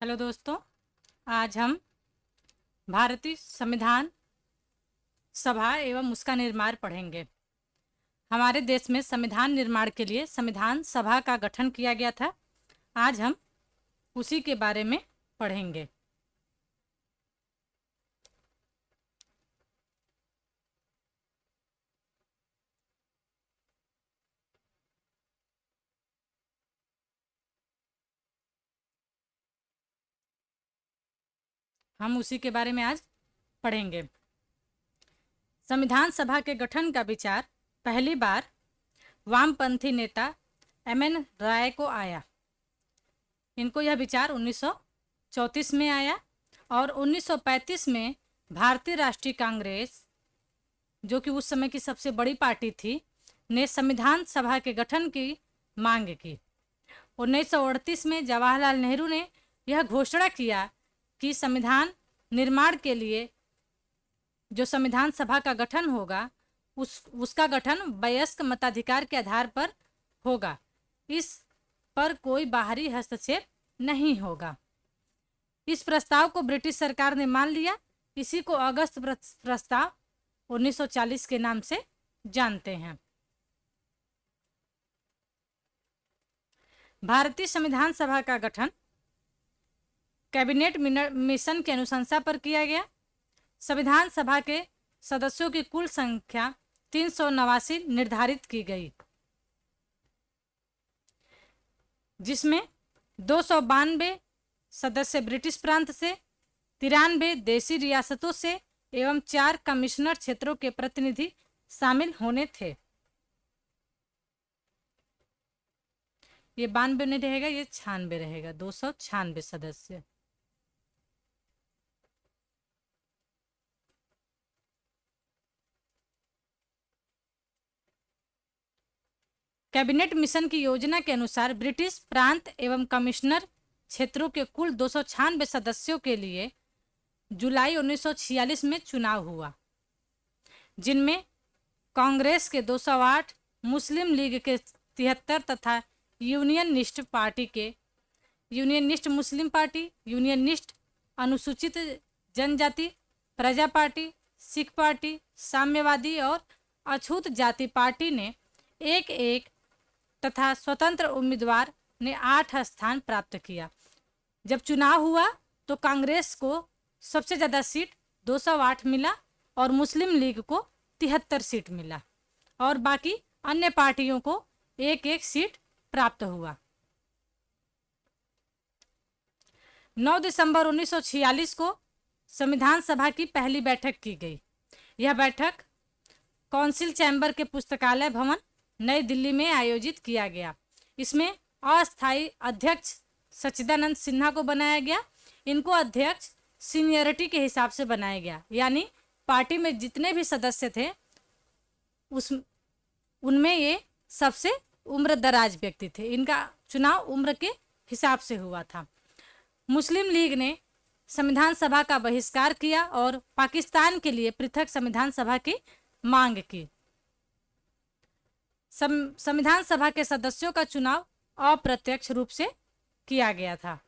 Hello दोस्तों। आज हम भारतीय संविधान सभा एवं उसका निर्माण पढ़ेंगे। हमारे देश में संविधान निर्माण के लिए संविधान सभा का गठन किया गया था। आज हम उसी के बारे में पढ़ेंगे। हम उसी के बारे में आज पढ़ेंगे। संविधान सभा के गठन का विचार पहली बार वामपंथी नेता एम.एन. राय को आया। इनको यह विचार 1934 में आया और 1935 में भारतीय राष्ट्रीय कांग्रेस, जो कि उस समय की सबसे बड़ी पार्टी थी, ने संविधान सभा के गठन की मांग की। 1938 में जवाहरलाल नेहरू ने यह घोषणा किया कि संविधान निर्माण के लिए जो संविधान सभा का गठन होगा उसका गठन वयस्क मताधिकार के आधार पर होगा। इस पर कोई बाहरी हस्तक्षेप नहीं होगा। इस प्रस्ताव को ब्रिटिश सरकार ने मान लिया। इसी को अगस्त प्रस्ताव 1940 के नाम से जानते हैं। भारतीय संविधान सभा का गठन कैबिनेट मिशन की अनुशंसा पर किया गया। संविधान सभा के सदस्यों की कुल संख्या 389 निर्धारित की गई, जिसमें 292 सदस्य ब्रिटिश प्रांत से, 93 देशी रियासतों से एवं 4 कमिश्नर क्षेत्रों के प्रतिनिधि शामिल होने थे। ये 92 नहीं रहेगा, ये 96 रहेगा। 296 सदस्य। कैबिनेट मिशन की योजना के अनुसार ब्रिटिश प्रांत एवं कमिश्नर क्षेत्रों के कुल 296 सदस्यों के लिए जुलाई 1946 में चुनाव हुआ, जिनमें कांग्रेस के 208, मुस्लिम लीग के 73 तथा यूनियनिस्ट मुस्लिम पार्टी, यूनियनिस्ट अनुसूचित जनजाति, प्रजा पार्टी, सिख पार्टी, साम्यवादी और अछूत जाति पार्टी ने एक एक तथा स्वतंत्र उम्मीदवार ने 8 स्थान प्राप्त किया। जब चुनाव हुआ तो कांग्रेस को सबसे ज़्यादा सीट 208 मिला और मुस्लिम लीग को 73 सीट मिला और बाकी अन्य पार्टियों को एक एक सीट प्राप्त हुआ। 9 दिसंबर 1946 को संविधान सभा की पहली बैठक की गई। यह बैठक काउंसिल चैम्बर के पुस्तकालय भवन नई दिल्ली में आयोजित किया गया। इसमें अस्थायी अध्यक्ष सच्चिदानंद सिन्हा को बनाया गया। इनको अध्यक्ष सीनियरिटी के हिसाब से बनाया गया, यानी पार्टी में जितने भी सदस्य थे उनमें ये सबसे उम्र दराज व्यक्ति थे। इनका चुनाव उम्र के हिसाब से हुआ था। मुस्लिम लीग ने संविधान सभा का बहिष्कार किया और पाकिस्तान के लिए पृथक संविधान सभा की मांग की। संविधान सभा के सदस्यों का चुनाव अप्रत्यक्ष रूप से किया गया था।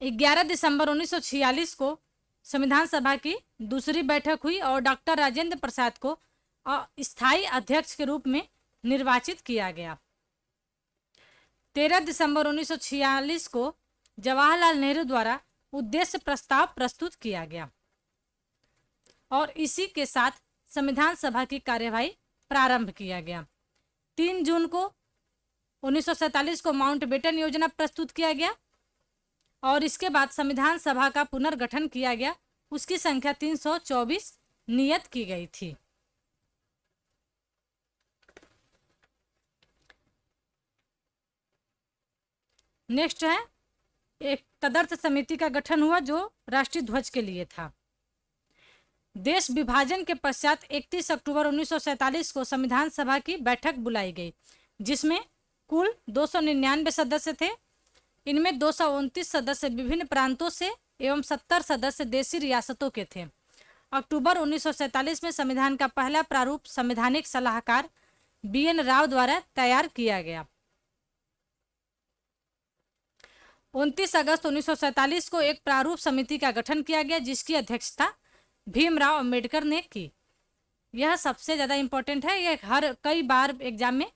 11 दिसंबर 1946 को संविधान सभा की दूसरी बैठक हुई और डॉक्टर राजेंद्र प्रसाद को स्थायी अध्यक्ष के रूप में निर्वाचित किया गया। 13 दिसंबर 1946 को जवाहरलाल नेहरू द्वारा उद्देश्य प्रस्ताव प्रस्तुत किया गया और इसी के साथ संविधान सभा की कार्यवाही प्रारंभ किया गया। 3 जून को 1947 को माउंटबेटन योजना प्रस्तुत किया गया और इसके बाद संविधान सभा का पुनर्गठन किया गया। उसकी संख्या 324 नियत की गई थी। नेक्स्ट है, एक तदर्थ समिति का गठन हुआ जो राष्ट्रीय ध्वज के लिए था। देश विभाजन के पश्चात 31 अक्टूबर 1947 को संविधान सभा की बैठक बुलाई गई, जिसमें कुल 299 सदस्य थे। इनमें 229 सदस्य विभिन्न प्रांतों से एवं 70 सदस्य देशी रियासतों के थे। अक्टूबर 1947 में संविधान का पहला प्रारूप संवैधानिक सलाहकार बी.एन. राव द्वारा तैयार किया गया। 29 अगस्त 1947 को एक प्रारूप समिति का गठन किया गया, जिसकी अध्यक्षता भीमराव अंबेडकर ने की। यह सबसे ज़्यादा इम्पोर्टेंट है, यह हर कई बार एग्जाम में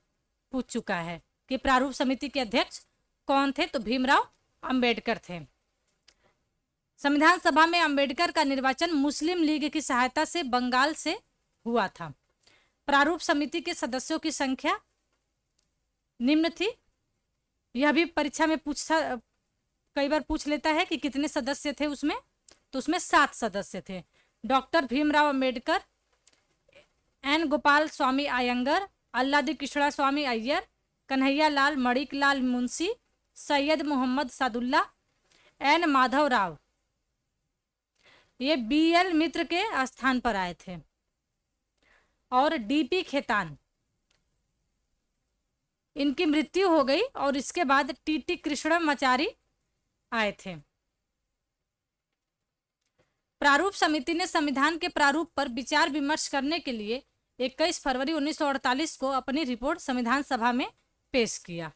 पूछ चुका है कि प्रारूप समिति के अध्यक्ष कौन थे, तो भीमराव अंबेडकर थे। संविधान सभा में अंबेडकर का निर्वाचन मुस्लिम लीग की सहायता से बंगाल से हुआ था। प्रारूप समिति के सदस्यों की संख्या निम्न थी। यह भी परीक्षा में कई बार पूछ लेता है कि कितने सदस्य थे उसमें, तो उसमें 7 सदस्य थे। डॉक्टर भीमराव अंबेडकर, एन गोपाल स्वामी अयंगर, अल्लादी कृष्णा स्वामी अय्यर, कन्हैया लाल मणिकलाल मुंशी, सैयद मोहम्मद सादुल्ला, एन माधव राव, ये BL मित्र के स्थान पर आए थे, और DP खेतान, इनकी मृत्यु हो गई, और इसके बाद TT कृष्णमाचारी आए थे। प्रारूप समिति ने संविधान के प्रारूप पर विचार विमर्श करने के लिए 21 फरवरी 1948 को अपनी रिपोर्ट संविधान सभा में पेश किया।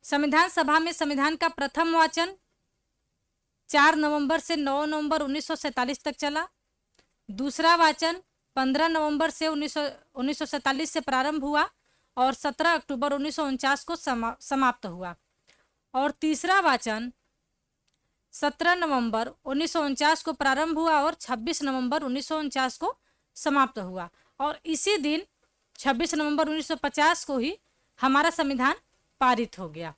संविधान सभा में संविधान का प्रथम वाचन 4 नवंबर से 9 नवंबर 1947 तक चला। दूसरा वाचन 15 नवंबर से 1947 से प्रारंभ हुआ और 17 अक्टूबर 1949 को समाप्त हुआ, और तीसरा वाचन 17 नवंबर 1949 को प्रारंभ हुआ और 26 नवंबर 1949 को समाप्त हुआ, और इसी दिन 26 नवंबर 1950 को ही हमारा संविधान पारित हो गया।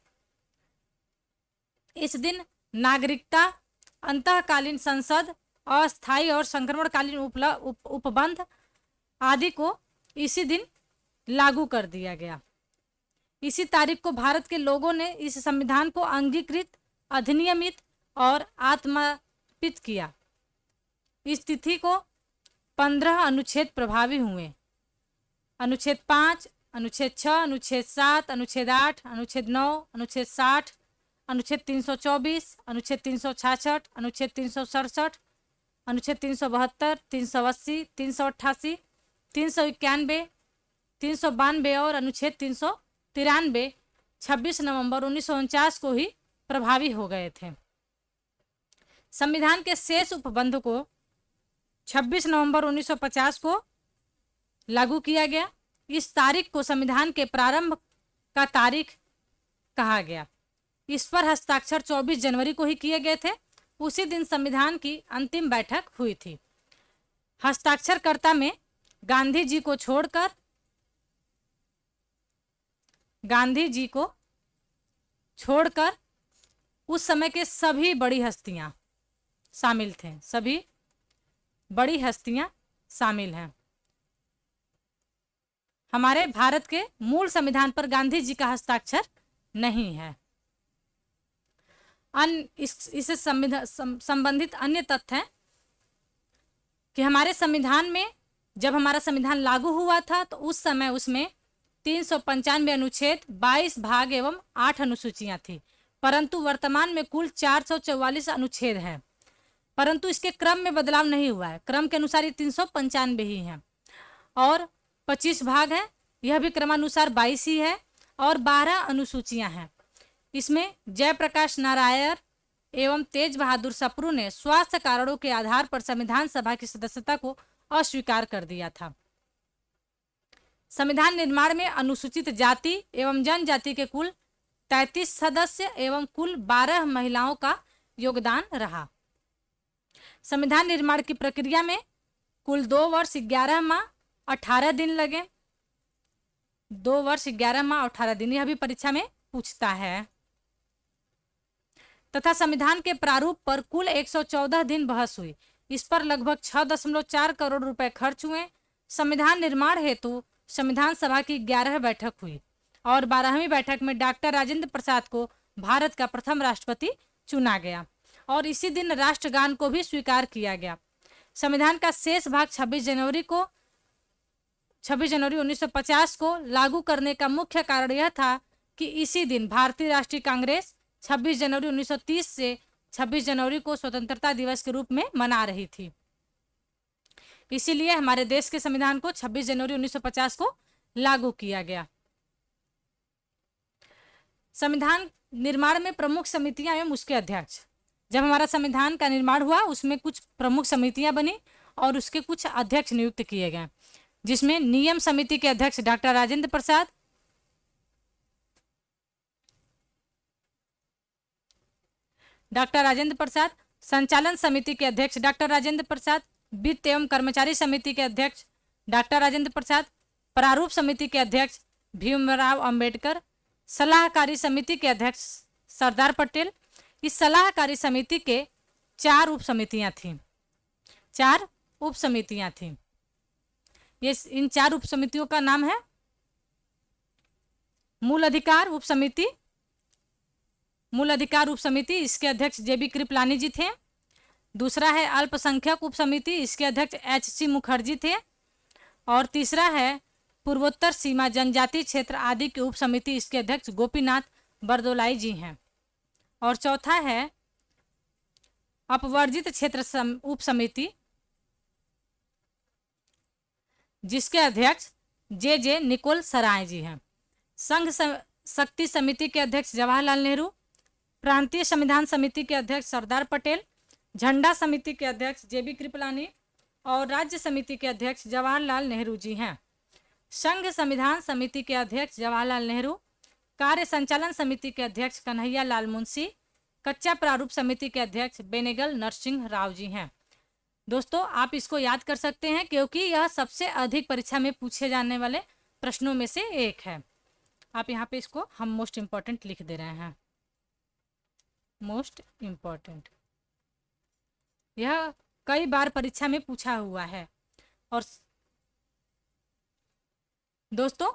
इस दिन नागरिकता, अंतःकालीन संसद, अस्थायी और संक्रमणकालीन उपबंध आदि को इसी दिन लागू कर दिया गया। इसी तारीख को भारत के लोगों ने इस संविधान को अंगीकृत, अधिनियमित और आत्मापित किया। इस तिथि को 15 अनुच्छेद प्रभावी हुए। अनुच्छेद 5, अनुच्छेद 6, अनुच्छेद 7, अनुच्छेद 8, अनुच्छेद 9, अनुच्छेद 60, अनुच्छेद 324, अनुच्छेद 366, अनुच्छेद 367, अनुच्छेद 372, 380, 388, 391, 392 और अनुच्छेद 393 26 नवंबर 1949 को ही प्रभावी हो गए थे। संविधान के शेष उपबंध को 26 नवंबर 1950 को लागू किया गया। इस तारीख को संविधान के प्रारंभ का तारीख कहा गया। इस पर हस्ताक्षर 24 जनवरी को ही किए गए थे। उसी दिन संविधान की अंतिम बैठक हुई थी। हस्ताक्षरकर्ता में गांधी जी को छोड़कर उस समय के सभी बड़ी हस्तियां शामिल थे। सभी बड़ी हस्तियां शामिल हैं। हमारे भारत के मूल संविधान पर गांधी जी का हस्ताक्षर नहीं है। इससे संबंधित अन्य तथ्य हैं कि हमारे संविधान में, जब हमारा संविधान लागू हुआ था तो उस समय उसमें 395 अनुच्छेद, 22 भाग एवं 8 अनुसूचियां थी, परंतु वर्तमान में कुल 444 अनुच्छेद हैं। परंतु इसके क्रम में बदलाव नहीं हुआ है। क्रम के अनुसार ये 395 ही हैं, और 25 भाग हैं, यह भी क्रमानुसार 22 ही है, और 12 अनुसूचियां हैं। इसमें जयप्रकाश नारायण एवं तेज बहादुर सप्रू ने स्वास्थ्य कारणों के आधार पर संविधान सभा की सदस्यता को अस्वीकार कर दिया था। संविधान निर्माण में अनुसूचित जाति एवं जनजाति के कुल 33 सदस्य एवं कुल 12 महिलाओं का योगदान रहा। संविधान निर्माण की प्रक्रिया में कुल 2 वर्ष 11 माह 18 दिन लगे। 2 वर्ष 11 माह 18 दिन, यह भी परीक्षा में पूछता है। तथा संविधान के प्रारूप पर कुल 114 दिन बहस हुई। इस पर लगभग 6.4 करोड़ रुपए खर्च हुए। संविधान निर्माण हेतु संविधान सभा की 11 बैठक हुई, और 12वीं बैठक में डॉक्टर राजेंद्र प्रसाद को भारत का प्रथम राष्ट्रपति चुना गया, और इसी दिन राष्ट्रगान को भी स्वीकार किया गया। संविधान का शेष भाग 26 जनवरी 1950 को लागू करने का मुख्य कारण यह था कि इसी दिन भारतीय राष्ट्रीय कांग्रेस 26 जनवरी 1930 से 26 जनवरी को स्वतंत्रता दिवस के रूप में मना रही थी। इसीलिए हमारे देश के संविधान को 26 जनवरी 1950 को लागू किया गया। संविधान निर्माण में प्रमुख समितियां एवं उसके अध्यक्ष। जब हमारा संविधान का निर्माण हुआ उसमें कुछ प्रमुख समितियां बनी और उसके कुछ अध्यक्ष नियुक्त किए गए, जिसमें नियम समिति के अध्यक्ष डॉक्टर राजेंद्र प्रसाद, संचालन समिति के अध्यक्ष डॉक्टर राजेंद्र प्रसाद, वित्त एवं कर्मचारी समिति के अध्यक्ष डॉक्टर राजेंद्र प्रसाद, प्रारूप समिति के अध्यक्ष भीमराव अंबेडकर, सलाहकारी समिति के अध्यक्ष सरदार पटेल। इस सलाहकारी समिति के 4 उप समितियां थीं। 4 उप समितियां थीं। ये इन 4 उप समितियों का नाम है मूल अधिकार उप समिति। मूल अधिकार उप समिति, इसके अध्यक्ष जेबी कृपलानी जी थे। दूसरा है अल्पसंख्यक उप समिति, इसके अध्यक्ष एचसी मुखर्जी थे। और तीसरा है पूर्वोत्तर सीमा जनजाति क्षेत्र आदि की उप समिति, इसके अध्यक्ष गोपीनाथ बरदोलाई जी हैं। और चौथा है अपवर्जित क्षेत्र उप समिति, जिसके अध्यक्ष जे निकोल सराय जी हैं। संघ शक्ति समिति के अध्यक्ष जवाहरलाल नेहरू, प्रांतीय संविधान समिति के अध्यक्ष सरदार पटेल, झंडा समिति के अध्यक्ष जेबी कृपलानी और राज्य समिति के अध्यक्ष जवाहरलाल नेहरू जी हैं। संघ संविधान समिति के अध्यक्ष जवाहरलाल नेहरू, कार्य संचालन समिति के अध्यक्ष कन्हैया लाल मुंशी, कच्चा प्रारूप समिति के अध्यक्ष बेनेगल नरसिंह राव जी हैं। दोस्तों, आप इसको याद कर सकते हैं क्योंकि यह सबसे अधिक परीक्षा में पूछे जाने वाले प्रश्नों में से एक है। आप यहाँ पे इसको हम मोस्ट इम्पॉर्टेंट लिख दे रहे हैं, मोस्ट इम्पॉर्टेंट। यह कई बार परीक्षा में पूछा हुआ है। और दोस्तों,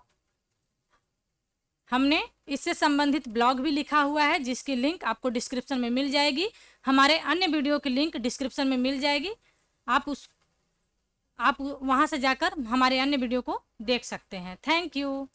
हमने इससे संबंधित ब्लॉग भी लिखा हुआ है, जिसकी लिंक आपको डिस्क्रिप्शन में मिल जाएगी। हमारे अन्य वीडियो की लिंक डिस्क्रिप्शन में मिल जाएगी। आप वहां से जाकर हमारे अन्य वीडियो को देख सकते हैं। Thank you.